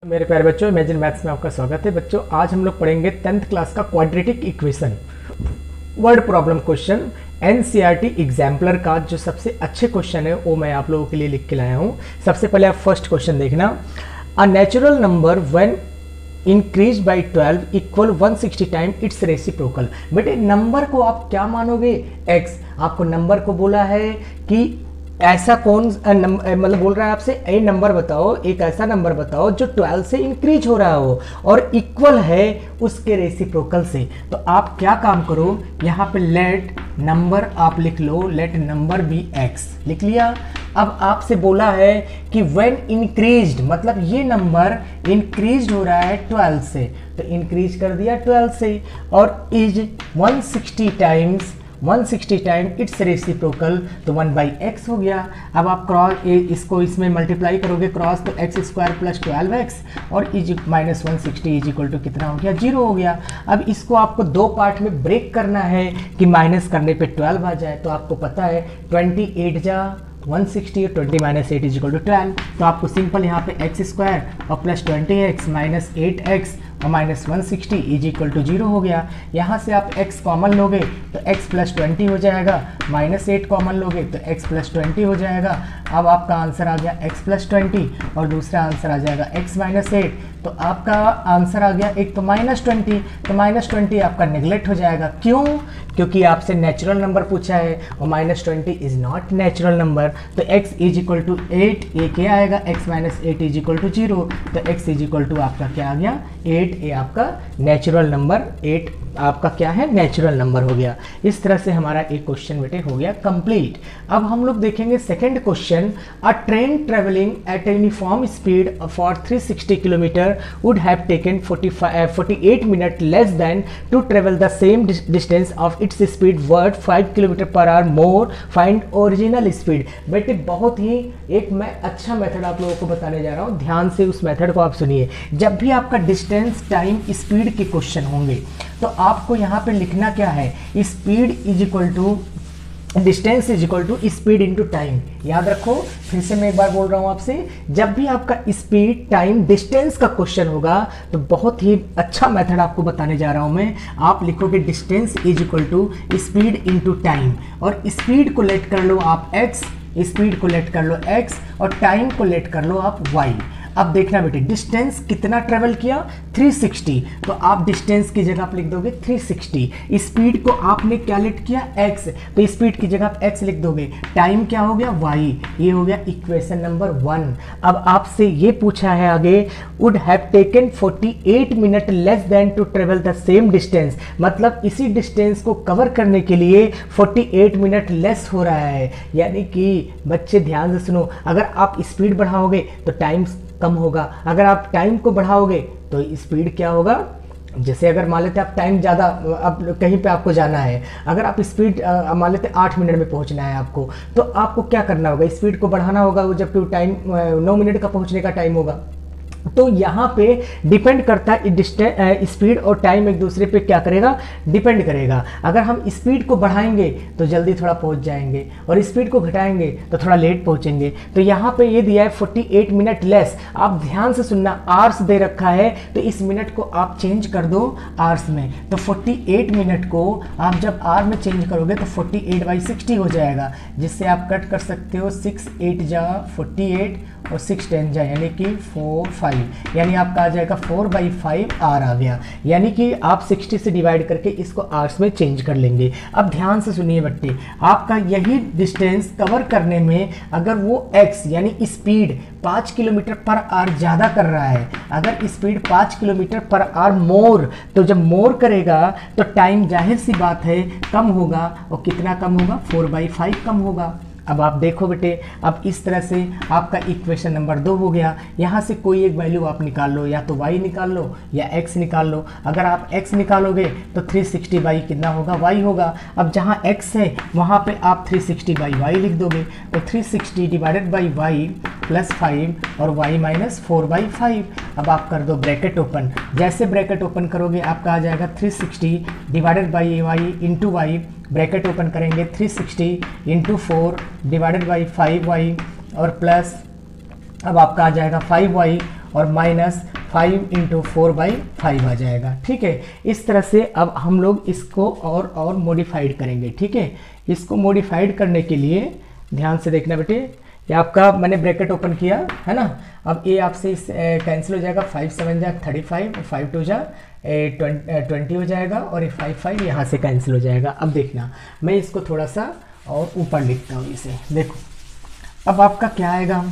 मेरे प्यारे बच्चों, इमेजिन मैथ्स में आपका स्वागत है। बच्चों, आज हम लोग पढ़ेंगे 10th क्लास का quadratic equation word problem question. NCERT exemplar का जो सबसे अच्छे क्वेश्चन है वो मैं आप लोगों के लिए लिख के लाया हूँ। सबसे पहले आप फर्स्ट क्वेश्चन देखना। A natural number when increase by 12 equal 160 time it's reciprocal. बेटे, नंबर को आप क्या मानोगे? x। आपको नंबर को बोला है कि ऐसा कौन मतलब बोल रहा है आपसे ए नंबर बताओ, एक ऐसा नंबर बताओ जो 12 से इंक्रीज हो रहा हो और इक्वल है उसके रेसिप्रोकल से। तो आप क्या काम करो, यहाँ पे लेट नंबर आप लिख लो, लेट नंबर बी x लिख लिया। अब आपसे बोला है कि व्हेन इंक्रीज्ड, मतलब ये नंबर इंक्रीज हो रहा है 12 से, तो इंक्रीज कर दिया 12 से, और इज 160 टाइम इट्स रेसिप्रोकल, तो 1/x हो गया। अब आप क्रॉस इसको इसमें मल्टीप्लाई करोगे क्रॉस, तो x² प्लस 12x और is minus 160 is equal to कितना हो गया? 0 हो गया। अब इसको आपको दो पार्ट में ब्रेक करना है कि माइनस करने पे 12 आ जाए। तो आपको पता है 28 जा 160 और 20 माइनस 8 इज इक्वल टू 12। तो आपको सिंपल यहाँ पे x² और प्लस 20x माइनस 8x और माइनस 160 इज इक्वल टू 0 हो गया। यहाँ से आप x कॉमन लोगे तो x प्लस 20 हो जाएगा, माइनस 8 कॉमन लोगे तो x प्लस 20 हो जाएगा। अब आपका आंसर आ गया x प्लस 20 और दूसरा आंसर आ जाएगा x माइनस 8। तो आपका आंसर आ गया एक तो माइनस 20, तो माइनस 20 आपका नेग्लेक्ट हो जाएगा। क्यों? क्योंकि आपसे नेचुरल नंबर पूछा है और minus 20 is not natural number. तो x इज इक्वल टू 8, ये क्या आएगा? x minus 8 is equal to 0। तो x इज इक्वल टू आपका क्या आ गया? 8। ये आपका नेचुरल नंबर 8 आपका क्या है? नेचुरल नंबर हो गया। इस तरह से हमारा एक क्वेश्चन बेटे हो गया कंप्लीट। अब हम लोग देखेंगे second question. A train travelling at a uniform speed for 360 kilometre would have taken 48 minutes less than to travel the same distance of its speed worth 5 km per hour more. Find original speed। बेटे, बहुत ही एक मैं अच्छा method आप लोगों को बताने जा रहा हूँ, ध्यान से उस मेथड को आप सुनिए। जब भी आपका डिस्टेंस टाइम स्पीड के क्वेश्चन होंगे तो आपको यहाँ पे लिखना क्या है? Speed is equal to distance is equal to speed into time. याद रखो, फिर से मैं एक बार बोल रहा हूं आपसे, जब भी आपका स्पीड टाइम डिस्टेंस का क्वेश्चन होगा तो बहुत ही अच्छा मेथड आपको बताने जा रहा हूं मैं। आप लिखोगे distance is equal to speed into time, और स्पीड को लेट कर लो आप x, स्पीड को लेट कर लो x और टाइम को लेट कर लो आप y। अब देखना बेटे, डिस्टेंस कितना ट्रेवल किया? 360। तो आप डिस्टेंस की जगह आप लिख दोगे 360। स्पीड को आपने क्या लेट किया? x, तो स्पीड की जगह आप x लिख दोगे। टाइम क्या हो गया? y। ये हो गया इक्वेशन नंबर 1। अब आपसे ये पूछा है आगे, would have taken 48 minute less than to travel the same distance, मतलब इसी डिस्टेंस को कवर करने के लिए 48 मिनट लेस हो रहा है। यानी कि बच्चे ध्यान से सुनो, अगर आप स्पीड बढ़ाओगे तो टाइम कम होगा, अगर आप टाइम को बढ़ाओगे तो स्पीड क्या होगा? जैसे अगर मान लेते आप टाइम ज़्यादा, अब कहीं पे आपको जाना है, अगर आप स्पीड मान लेते 8 मिनट में पहुंचना है आपको, तो आपको क्या करना होगा? स्पीड को बढ़ाना होगा, जबकि टाइम 9 मिनट का पहुंचने का टाइम होगा। तो यहाँ पे डिपेंड करता है स्पीड और टाइम एक दूसरे पे क्या करेगा? डिपेंड करेगा। अगर हम स्पीड को बढ़ाएंगे तो जल्दी थोड़ा पहुँच जाएंगे, और स्पीड को घटाएंगे तो थोड़ा लेट पहुँचेंगे। तो यहाँ पे ये दिया है 48 मिनट लेस। आप ध्यान से सुनना, आवर्स दे रखा है तो इस मिनट को आप चेंज कर दो आवर्स में। तो 48 मिनट को आप जब आवर में चेंज करोगे तो 48/60 हो जाएगा, जिससे आप कट कर सकते हो 6 8 जा 48 और 6 10 जा, यानी कि 4 5, यानी आपका आ जाएगा 4/5 आवर आ गया। यानी कि आप 60 से डिवाइड करके इसको आवर्स में चेंज कर लेंगे। अब ध्यान से सुनिए बच्चे, आपका यही डिस्टेंस कवर करने में अगर वो x यानी स्पीड 5 किलोमीटर पर आवर ज़्यादा कर रहा है, अगर स्पीड 5 किलोमीटर पर आवर मोर, तो जब मोर करेगा तो टाइम जाहिर सी बात है कम होगा, और कितना कम होगा? 4/5 कम होगा। अब आप देखो बेटे, अब इस तरह से आपका इक्वेशन नंबर 2 हो गया। यहाँ से कोई एक वैल्यू आप निकाल लो, या तो y निकाल लो या x निकाल लो। अगर आप x निकालोगे तो 360 कितना होगा? y होगा। अब जहाँ x है वहाँ पे आप 360/y लिख दोगे, तो 360 डिवाइडेड बाई y प्लस 5 और y माइनस 4/5। अब आप कर दो ब्रैकेट ओपन। जैसे ब्रैकेट ओपन करोगे आपका आ जाएगा 360 divided by y into y, bracket open करेंगे 360 इंटू 4 डिवाइडेड बाई 5y और प्लस अब आपका आ जाएगा 5y और माइनस 5 इंटू 4/5 आ जाएगा। ठीक है, इस तरह से अब हम लोग इसको और मॉडिफाइड करेंगे। ठीक है, इसको मॉडिफाइड करने के लिए ध्यान से देखना बेटे, ये आपका मैंने ब्रैकेट ओपन किया है ना। अब ये आपसे इस कैंसिल हो जाएगा, 5 7 जा 35, 5 2 जा 20 हो जाएगा, और ये 5 5 यहाँ से कैंसिल हो जाएगा। अब देखना, मैं इसको थोड़ा सा और ऊपर लिखता हूँ इसे। देखो अब आपका क्या आएगा,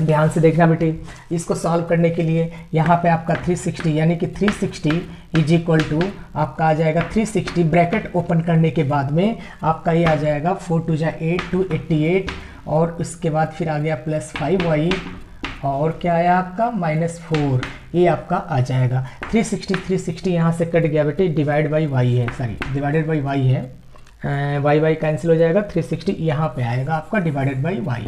ध्यान से देखना बेटे, इसको सॉल्व करने के लिए यहाँ पे आपका 360 यानी कि 360 इज इक्वल टू आपका आ जाएगा 360 ब्रैकेट ओपन करने के बाद में आपका ये आ जाएगा 4 2 जा 8 288, और उसके बाद फिर आ गया प्लस 5y, और क्या आया आपका -4, ये आपका आ जाएगा 360 यहाँ से कट गया बेटे, डिवाइड बाई वाई है, सॉरी डिवाइडेड बाई वाई है, वाई कैंसिल हो जाएगा, 360 यहाँ पे आएगा आपका डिवाइडेड बाई वाई।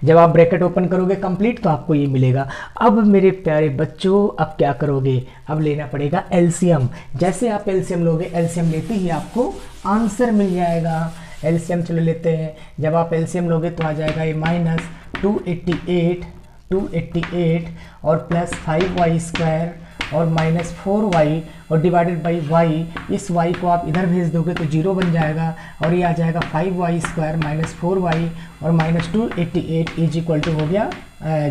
जब आप ब्रैकेट ओपन करोगे कंप्लीट तो आपको ये मिलेगा। अब मेरे प्यारे बच्चों अब क्या करोगे, अब लेना पड़ेगा एलसीएम। जैसे आप एलसीएम लोगे, एलसीएम लेते ही आपको आंसर मिल जाएगा। एलसीएम चलो लेते हैं, जब आप एलसीएम लोगे तो आ जाएगा ये -288 और प्लस 5y² और -4y और डिवाइडेड बाई y। इस y को आप इधर भेज दोगे तो 0 बन जाएगा, और ये आ जाएगा 5y² -4y और -288 इज इक्वल टू हो गया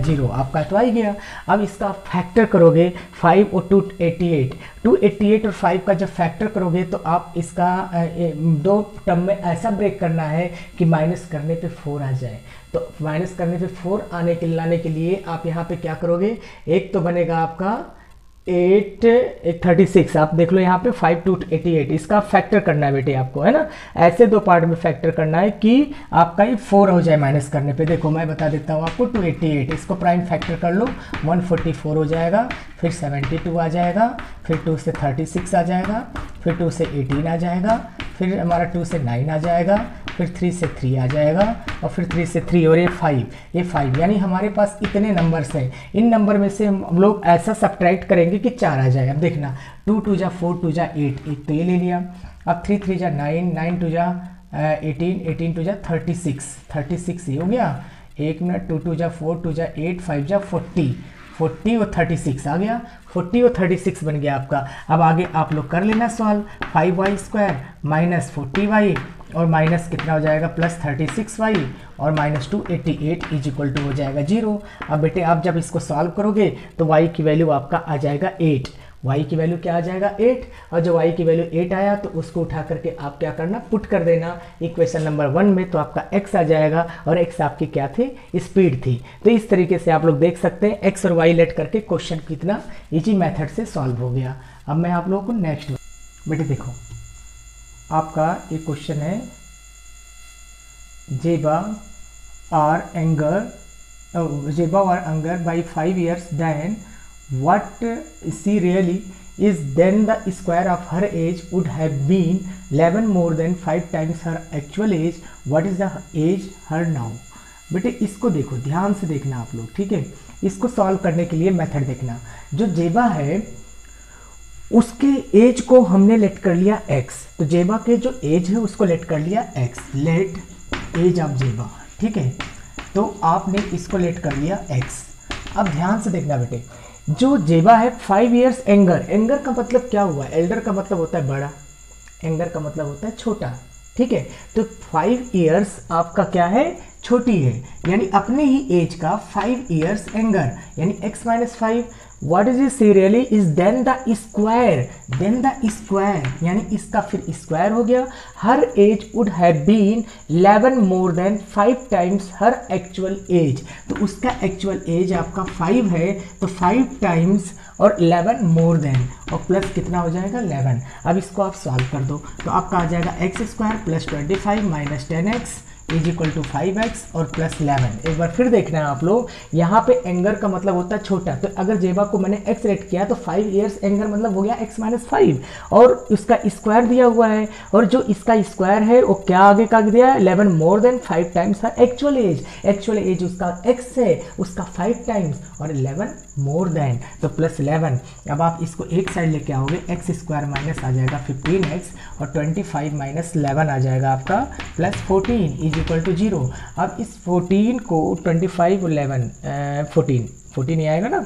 0, आपका तो आ ही गया। अब इसका फैक्टर करोगे 5 और 288 और 5 का जब फैक्टर करोगे तो आप इसका दो टर्म में ऐसा ब्रेक करना है कि माइनस करने पे 4 आ जाए। तो माइनस करने पे 4 लाने के लिए आप यहाँ पे क्या करोगे, एक तो बनेगा आपका 36, आप देख लो यहाँ पे 5 2 88, इसका फैक्टर करना है बेटे आपको, है ना। ऐसे दो पार्ट में फैक्टर करना है कि आपका ये 4 हो जाए माइनस करने पे। देखो मैं बता देता हूँ आपको, 288 इसको प्राइम फैक्टर कर लो, 144 हो जाएगा, फिर 72 आ जाएगा, फिर 2 से 36 आ जाएगा, फिर 2 से 18 आ जाएगा, फिर हमारा 2 से 9 आ जाएगा, फिर 3 से 3 आ जाएगा, और फिर 3 से 3 और ये 5, यानी हमारे पास इतने नंबर्स हैं। इन नंबर में से हम लोग ऐसा सब्ट्रैक्ट करेंगे कि 4 आ जाए। अब देखना 2 2 जा 4 2 जा 8, एक तो ये ले लिया। अब 3 3 जा 9 9 2 जा 18 18 2 जा 36 ये हो गया। 1 मिनट 2 2 जा 4 2 जा 8 5 जा 40 और 36 आ गया, 40 और 36 बन गया आपका। अब आगे आप लोग कर लेना सॉल्व, 5y² माइनस 40y और माइनस कितना हो जाएगा प्लस 36y और -288 इज इक्वल टू हो जाएगा 0। अब बेटे आप जब इसको सॉल्व करोगे तो y की वैल्यू आपका आ जाएगा 8, y की वैल्यू क्या आ जाएगा 8, और जो y की वैल्यू 8 आया तो उसको उठा करके आप क्या करना, पुट कर देना इक्वेशन नंबर 1 में, तो आपका x आ जाएगा, और x आपकी क्या थी, स्पीड थी। तो इस तरीके से आप लोग देख सकते हैं x और y लेट करके क्वेश्चन कितना इजी मेथड से सॉल्व हो गया। अब मैं आप लोगों को नेक्स्ट बेटे देखो, आपका एक क्वेश्चन है, जेबा are younger by 5 years then what she really is, then the square of her age would have been 11 more than 5 times her actual age. What is the age her now? बेटे इसको देखो, ध्यान से देखना आप लोग, ठीक है। इसको सॉल्व करने के लिए मेथड देखना, जो जेबा है उसके एज को हमने लेट कर लिया x, तो जेबा के जो एज है उसको लेट कर लिया x, लेट एज ऑफ जेबा, ठीक है। तो आपने इसको लेट कर लिया x। अब ध्यान से देखना बेटे, जो जेबा है 5 years एंगर का मतलब क्या हुआ, एल्डर का मतलब होता है बड़ा, एंगर का मतलब होता है छोटा, ठीक है। तो 5 years आपका क्या है, छोटी है, यानी अपने ही एज का 5 years एंगर, यानी x - 5 what is is really is then the square, यानी इसका फिर स्क्वायर हो गया। Her age would have been 11 more than 5 times her actual age, तो उसका एक्चुअल एज आपका 5 है, तो 5 टाइम्स और 11 मोर देन, और प्लस कितना हो जाएगा 11। अब इसको आप सॉल्व कर दो तो आपका आ जाएगा x² + 25 - 10x is equal to 5x और प्लस 11। एक बार फिर देखना है आप लोग, यहाँ पे एंगर का मतलब होता है छोटा, तो अगर जेबा को मैंने x रेट किया तो 5 years एंगर मतलब हो गया x - 5, और उसका स्क्वायर दिया हुआ है, और जो इसका स्क्वायर है वो क्या आगे का दिया है, 11 more than 5 times her actual as उसका x है, उसका 5 टाइम्स और 11 मोर देन, तो प्लस 11। अब आप इसको एक साइड लेके आओगे, x² माइनस आ जाएगा 15x और 25 - 11 आ जाएगा आपका प्लस 14 इज इक्वल टू 0। अब इस 14 को 25 11 14 14 ही आएगा ना,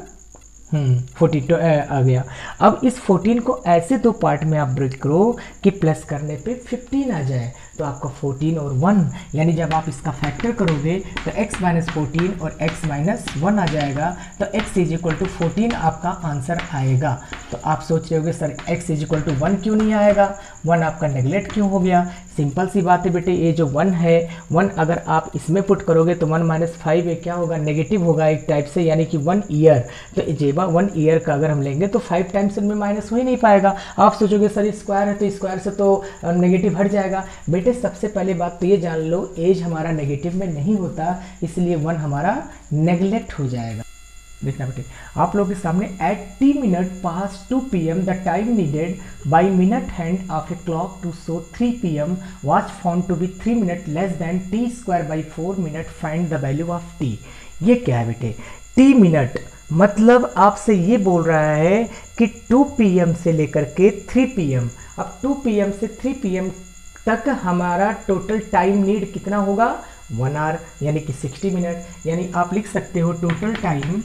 14 तो आ गया। अब इस 14 को ऐसे दो पार्ट में आप ब्रेक करो कि प्लस करने पे 15 आ जाए, तो आपका 14 और 1, यानी जब आप इसका फैक्टर करोगे तो x माइनस 14 और x माइनस 1 आ जाएगा, तो x इज इक्वल टू 14 आपका आंसर आएगा। तो आप सोच रहे होगे sir x is equal to 1 क्यों नहीं आएगा, 1 आपका नेगलेक्ट क्यों हो गया। सिंपल सी बात है बेटे, ये जो 1 है, 1 अगर आप इसमें पुट करोगे तो 1 माइनस 5 ये क्या होगा, नेगेटिव होगा एक टाइप से, यानी कि 1 ईयर। तो जेबा 1 ईयर का अगर हम लेंगे तो 5 टाइम्स उनमें माइनस हो ही नहीं पाएगा। आप सोचोगे सर स्क्वायर है तो स्क्वायर से तो नेगेटिव हट जाएगा। बेटे सबसे पहले बात तो ये जान लो, एज हमारा नेगेटिव में नहीं होता, इसलिए 1 हमारा नेगलेक्ट हो जाएगा। देखना बेटे, आप लोगों के सामने eight t minute past 2 PM the time needed by minute hand of a clock to show 3 PM was found to be 3 minutes less than t square by 4 minute, find the value of t। ये क्या है बेटे, t minute मतलब आपसे ये बोल रहा है कि 2 PM से लेकर के 3 PM, अब 2 PM से 3 PM तक हमारा टोटल टाइम नीड कितना होगा, 1 आवर, यानी कि 60 मिनट। यानी आप लिख सकते हो total time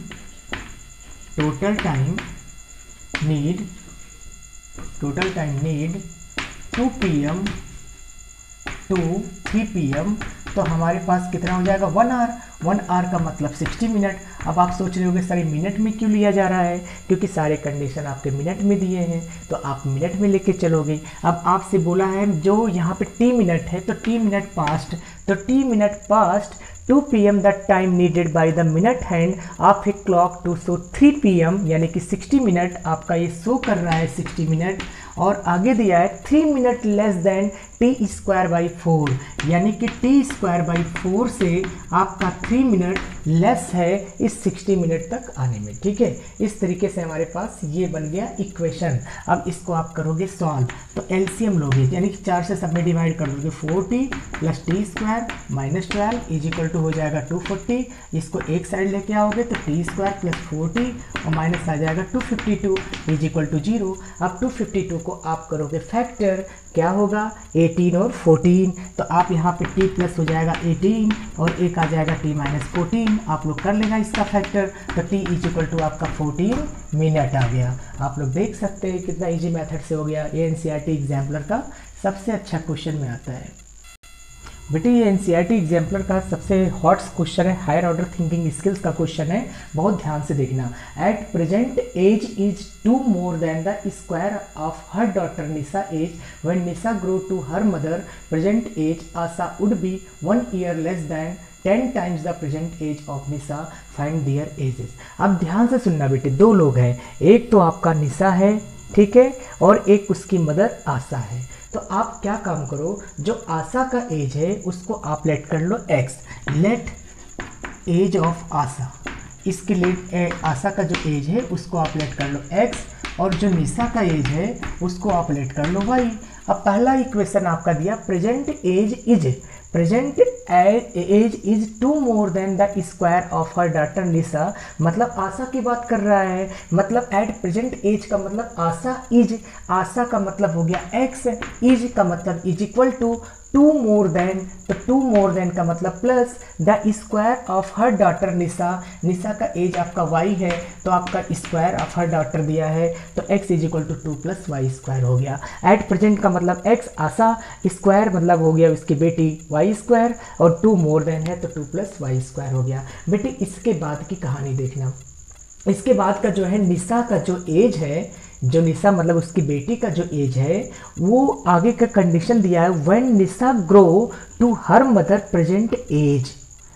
need 2 PM to 3 PM, तो हमारे पास कितना हो जाएगा, 1 आवर। 1 आवर का मतलब 60 मिनट। अब आप सोच रहे होगे सर मिनट में क्यों लिया जा रहा है, क्योंकि सारे कंडीशन आपके मिनट में दिए हैं तो आप मिनट में लेके चलोगे। अब आपसे बोला है जो यहाँ पे t मिनट है तो t मिनट पास्ट, तो t minute past 2 PM the time needed by the minute hand of a clock to show 3 PM, यानी कि 60 मिनट आपका ये शो कर रहा है 60 मिनट। और आगे दिया है 3 minute less then T square by 4, यानी कि टी स्क्वायर बाई 4 से आपका 3 मिनट लेस है इस 60 मिनट तक आने में। ठीक है, इस तरीके से हमारे पास ये बन गया इक्वेशन। अब इसको आप करोगे सॉल्व, तो एलसीएम लोगे, यानी कि 4 से सब में डिवाइड कर दोगे, 4t plus t square minus 12 is equal to हो जाएगा 240। इसको एक साइड लेके आओगे तो टी स्क्वायर प्लस 4t और माइनस आ जाएगा 252 इज इक्वल टू 0। अब 252 को आप करोगे फैक्टर, क्या होगा 18 और 14, तो आप यहाँ पे t प्लस हो जाएगा 18 और एक आ जाएगा t माइनस 14। आप लोग कर लेगा इसका फैक्टर, तो t इज इक्वल टू आपका 14 मिनट आ गया। आप लोग देख सकते हैं कितना इजी मेथड से हो गया। ये एनसीईआरटी एग्जाम्पलर का सबसे अच्छा क्वेश्चन में आता है बेटे। ये एनसीईआरटी एग्जाम्पलर का सबसे हॉट क्वेश्चन है, हायर ऑर्डर थिंकिंग स्किल्स का क्वेश्चन है, बहुत ध्यान से देखना। At present age is 2 more than the square of her daughter Nisa age, when Nisa grew to her mother present age Asa would be 1 year less than 10 times the present age of Nisa, find their ages। अब ध्यान से सुनना बेटे, दो लोग हैं, एक तो आपका निशा है, ठीक है, और एक उसकी मदर आशा है। तो आप क्या काम करो, जो आशा का एज है उसको आप लेट कर लो x, लेट एज ऑफ आशा, इसके लिए आशा का जो एज है उसको आप लेट कर लो x, और जो निशा का एज है उसको आप लेट कर लो y। अब पहला इक्वेशन आपका दिया present age is 2 more than the square of her daughter Nisha, मतलब आशा की बात कर रहा है, मतलब एट प्रेजेंट एज का मतलब आशा का मतलब हो गया x, इज का मतलब is equal to 2 more than, तो 2 more than का मतलब plus the square of her daughter Nisha, Nisha का एज आपका y है तो आपका स्क्वायर ऑफ हर डॉटर दिया है तो x is equal to 2 plus Y square हो गया। एट प्रेजेंट का मतलब x, आशा स्क्वायर मतलब हो गया उसकी बेटी y स्क्वायर, और 2 more than है तो 2 प्लस वाई स्क्वायर हो गया। बेटी इसके बाद की कहानी देखना, इसके बाद का जो है निशा का जो एज है, जो निशा मतलब उसकी बेटी का जो एज है, वो आगे का कंडीशन दिया है when Nisha grow to her mother present age,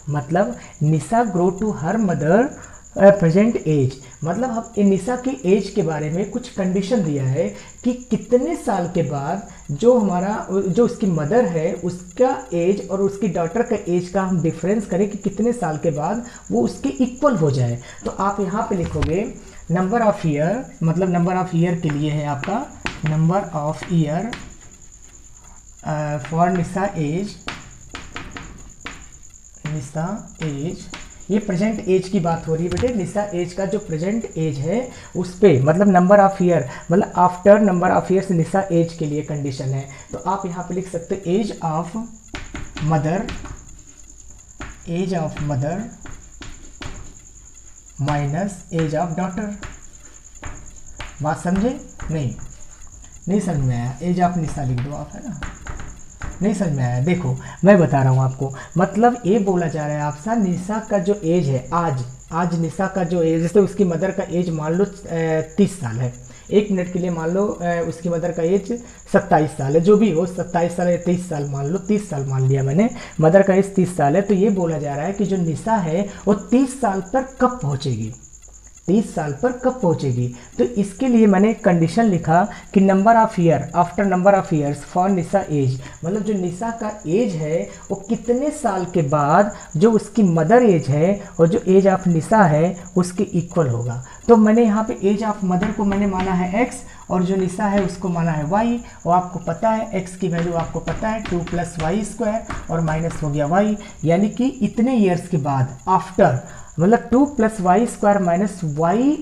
मतलब Nisha grow to her mother present age, मतलब हम निशा की एज के बारे में कुछ कंडीशन दिया है कि कितने साल के बाद जो उसकी मदर है उसका एज और उसकी डॉटर का एज का हम डिफरेंस करें कि कितने साल के बाद वो उसके इक्वल हो जाए। तो आप यहाँ पे लिखोगे नंबर ऑफ ईयर, मतलब नंबर ऑफ ईयर के लिए है आपका number of year for Nisha age, ये प्रेजेंट एज की बात हो रही है बेटे। निशा एज का जो प्रेजेंट एज है उस पर मतलब नंबर ऑफ ईयर, मतलब after number of years Nisha age के लिए कंडीशन है। तो आप यहाँ पे लिख सकते हो age of mother minus age of daughter. बात समझे? नहीं समझ में आया? एज ऑफ निशा लिख दो आप, है ना? नहीं समझ में आया? देखो मैं बता रहा हूँ आपको, मतलब ये बोला जा रहा है आपसा निशा का जो एज है आज निशा का जो एज, जैसे उसकी मदर का एज मान लो 30 साल है, 1 मिनट के लिए मान लो उसकी मदर का एज 27 साल है, जो भी हो 27 साल या 23 साल मान लो, 30 साल मान लिया मैंने, मदर का एज 30 साल है। तो ये बोला जा रहा है कि जो निशा है वो 30 साल पर कब पहुँचेगी, 30 साल पर कब पहुंचेगी। तो इसके लिए मैंने एक कंडीशन लिखा कि number of year after number of years for Nisha age, मतलब जो निशा का एज है वो कितने साल के बाद जो उसकी मदर एज है और जो एज ऑफ निशा है उसके इक्वल होगा। तो मैंने यहाँ पे एज ऑफ मदर को मैंने माना है x और जो निशा है उसको माना है y, और आपको पता है x की वैल्यू आपको पता है 2 + y² और माइनस हो गया y, यानी कि इतने ईयर्स के बाद आफ्टर, मतलब 2 + y² माइनस y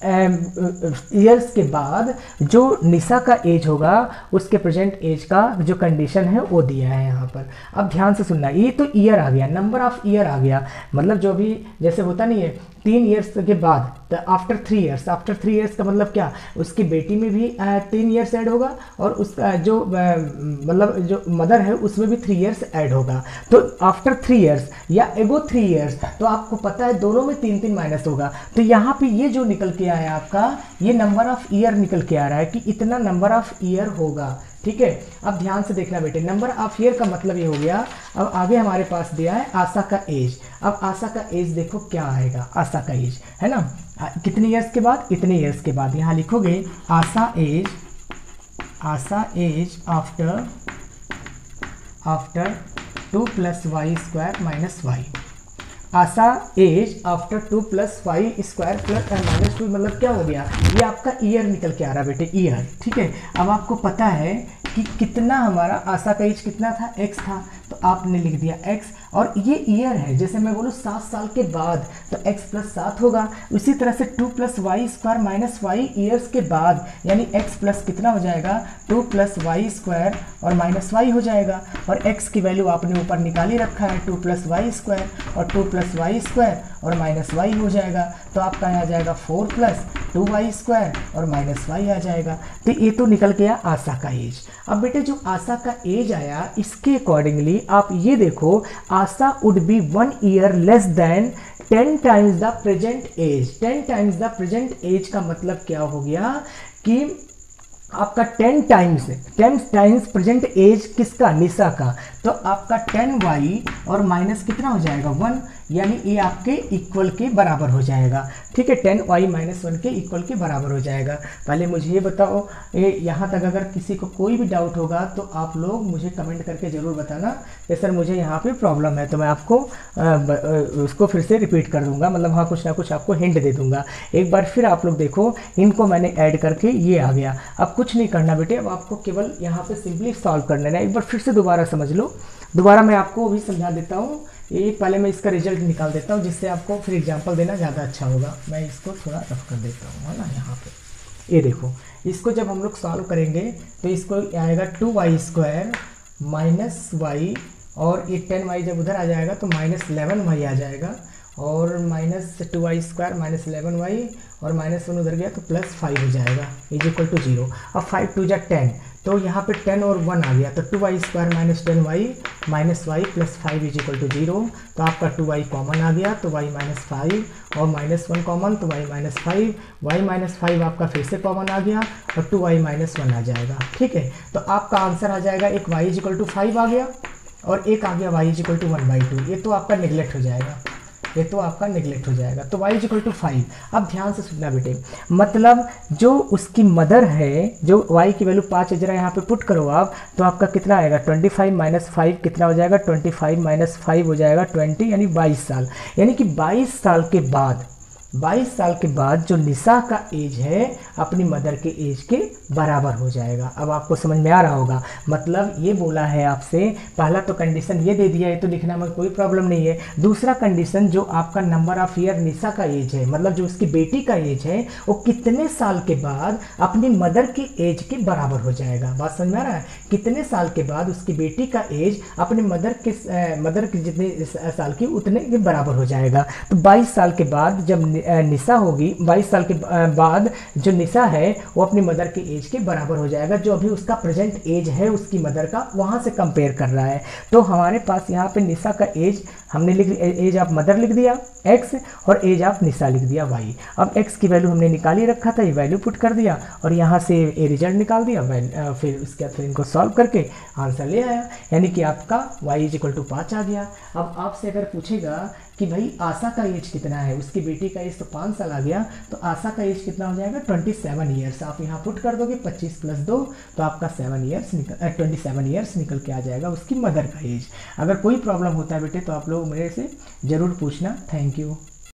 ईयर्स के बाद जो निशा का एज होगा उसके प्रेजेंट एज का जो कंडीशन है वो दिया है यहाँ पर। अब ध्यान से सुनना, ये तो ईयर आ गया, नंबर ऑफ ईयर आ गया, मतलब जो भी जैसे होता नहीं है 3 ईयर्स के बाद, तो आफ्टर 3 ईयर्स, आफ्टर 3 ईयर्स का मतलब क्या, उसकी बेटी में भी 3 ईयर्स ऐड होगा और उसका जो मतलब जो मदर है उसमें भी 3 ईयर्स ऐड होगा। तो आफ्टर 3 ईयर्स या एगो 3 ईयर्स, तो आपको पता है दोनों में 3 माइनस होगा। तो यहाँ पे ये जो निकल के आया आपका, ये नंबर ऑफ ईयर निकल के आ रहा है कि इतना नंबर ऑफ ईयर होगा। ठीक है, अब ध्यान से देखना बेटे, नंबर ऑफ ईयर का मतलब ये हो गया। अब आगे हमारे पास दिया है आशा का एज। अब आशा का एज देखो क्या आएगा, आशा का एज है ना, कितने ईयर्स के बाद, इतने ईयर्स के बाद। यहाँ लिखोगे Asha age after 2 + y² minus y। Asha age after 2 + y² minus 2, मतलब क्या हो गया, ये आपका ईयर निकल के आ रहा है बेटे, ईयर। ठीक है, अब आपको पता है कि कितना हमारा आशा का एज कितना था, x था, तो आपने लिख दिया x, और ये ईयर है, जैसे मैं बोलूँ 7 साल के बाद तो x + 7 होगा। उसी तरह से 2 + y² माइनस y ईयर्स के बाद, यानी x प्लस कितना हो जाएगा, 2 + y² और माइनस y हो जाएगा। और x की वैल्यू आपने ऊपर निकाल ही रखा है, 2 + y² और 2 + y² और माइनस y हो जाएगा। तो आपका यहाँ आ जाएगा 4 + 2y² और माइनस y आ जाएगा। तो ये तो निकल गया आशा का एज। अब बेटे जो आशा का एज आया, इसके अकॉर्डिंगली आप ये देखो, Asha would be 1 year less than 10 times the present age. 10 times the present age का मतलब क्या हो गया कि आपका 10 टाइम्स प्रेजेंट एज किसका, निशा का। तो आपका 10y और माइनस कितना हो जाएगा 1, यानी ये आपके इक्वल के बराबर हो जाएगा। ठीक है, 10y - 1 के इक्वल के बराबर हो जाएगा। पहले मुझे ये बताओ, यहाँ तक अगर किसी को कोई भी डाउट होगा तो आप लोग मुझे कमेंट करके ज़रूर बताना कि सर मुझे यहाँ पे प्रॉब्लम है, तो मैं आपको उसको फिर से रिपीट कर दूंगा, मतलब हाँ कुछ ना कुछ आपको हिंट दे दूंगा। एक बार फिर आप लोग देखो, इनको मैंने ऐड करके ये आ गया। अब कुछ नहीं करना बेटे, अब आपको केवल यहाँ पे सिंपली सॉल्व करना है। एक बार फिर से दोबारा समझ लो, दोबारा मैं आपको भी समझा देता हूँ। ये पहले मैं इसका रिजल्ट निकाल देता हूँ, जिससे आपको फिर एग्जांपल देना ज़्यादा अच्छा होगा। मैं इसको थोड़ा रफ कर देता हूँ, है ना। यहाँ पे ये देखो, इसको जब हम लोग सॉल्व करेंगे तो इसको आएगा 2y² माइनस y, और ये 10y जब उधर आ जाएगा तो -11y आ जाएगा, और -2y² माइनस 11y और -1 उधर गया तो +5 हो जाएगा, = 0। अब 5 × 2 = 10, तो यहाँ पे 10 और 1 आ गया, तो 2y² minus 10y minus y + 5 = 0। तो आपका 2y कॉमन आ गया, तो y - 5 और -1 कॉमन, तो y - 5, y - 5 आपका फिर से कॉमन आ गया और 2y - 1 आ जाएगा। ठीक है, तो आपका आंसर आ जाएगा, एक y = 5 आ गया और एक आ गया y = 1/2। ये तो आपका निगलेक्ट हो जाएगा, तो y = 5। अब ध्यान से सुनना बेटे, मतलब जो उसकी मदर है, जो y की वैल्यू 5 है, जरा यहाँ पे पुट करो आप, तो आपका कितना आएगा, 25 - 5 कितना हो जाएगा, 25 - 5 हो जाएगा 20, यानी 22 साल। यानी कि 22 साल के बाद 22 साल के बाद जो निशा का एज है अपनी मदर के एज के बराबर हो जाएगा। अब आपको समझ में आ रहा होगा, मतलब ये बोला है आपसे, पहला तो कंडीशन ये दे दिया है तो लिखना में कोई प्रॉब्लम नहीं है। दूसरा कंडीशन जो आपका नंबर ऑफ ईयर निशा का एज है, मतलब जो उसकी बेटी का एज है वो कितने साल के बाद अपनी मदर की एज के बराबर हो जाएगा। बात समझ में आ रहा है, कितने साल के बाद उसकी बेटी का एज अपनी मदर की जितने साल की उतने के बराबर हो जाएगा। तो 22 साल के बाद जब निशा होगी, 22 साल के बाद जो निशा है वो अपनी मदर के एज के बराबर हो जाएगा, जो अभी उसका प्रेजेंट एज है उसकी मदर का वहाँ से कंपेयर कर रहा है। तो हमारे पास यहाँ पे निशा का एज हमने एज ऑफ मदर लिख दिया x और एज ऑफ निशा लिख दिया y। अब x की वैल्यू हमने निकाल ही रखा था, ये वैल्यू पुट कर दिया और यहाँ से ए रिजल्ट निकाल दिया, फिर उसके बाद फिर इनको सॉल्व करके आंसर ले आया, यानी कि आपका y = 5 आ गया। अब आपसे अगर पूछेगा कि भाई आशा का एज कितना है, उसकी बेटी का एज तो 5 साल आ गया, तो आशा का एज कितना हो जाएगा 27 ईयर्स। आप यहाँ पुट कर दोगे 25 + 2 तो आपका 27 ईयर्स निकल के आ जाएगा उसकी मदर का एज। अगर कोई प्रॉब्लम होता है बेटे तो आप लोग मेरे से ज़रूर पूछना। Thank you.